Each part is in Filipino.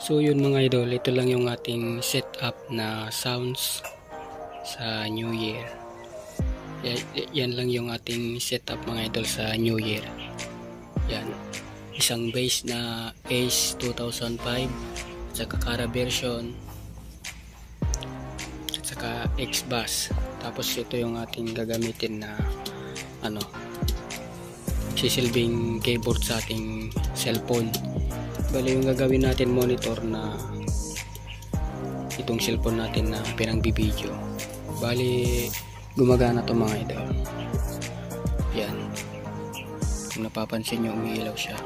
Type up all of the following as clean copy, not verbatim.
So yun mga idol, ito lang yung ating setup na sounds sa New Year. Yan lang yung ating setup mga idol sa New Year. Yan, isang bass na Ace 2005 at saka Cara version at saka X-Bass. Tapos ito yung ating gagamitin na sisilbing keyboard sa ating cellphone. Bali yung gagawin natin monitor na itong cellphone natin na pinangbibideo. Bali gumagana to mga idol. Yan, kung napapansin nyo umiilaw siya.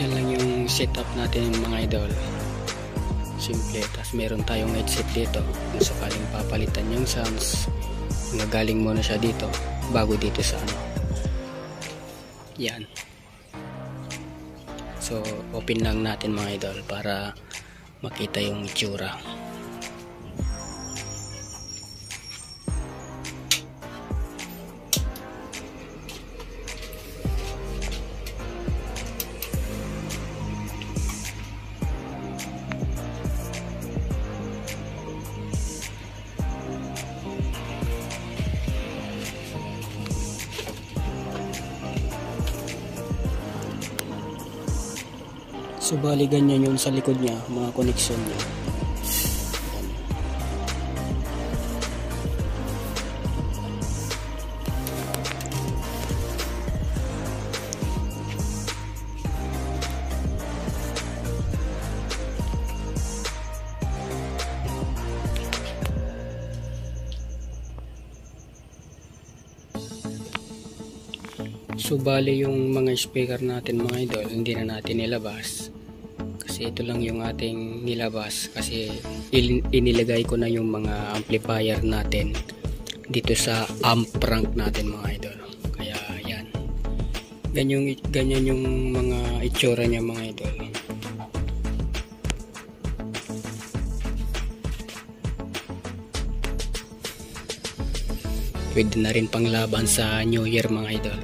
Yan lang yung setup natin mga idol, simple. Tapos meron tayong headset dito kung sakaling papalitan yung sounds, nagaling muna siya dito bago dito sa yan. So open lang natin mga idol para makita yung itsura. So bali ganyan yun sa likod niya, mga connection niya. So bali yung mga speaker natin mga idol, hindi na natin nilabas. Kasi ito lang yung ating nilabas kasi inilagay ko na yung mga amplifier natin dito sa amp rank natin mga idol. Kaya yan, ganyan yung mga itsura niya mga idol. Pwede na rin panglaban sa New Year mga idol.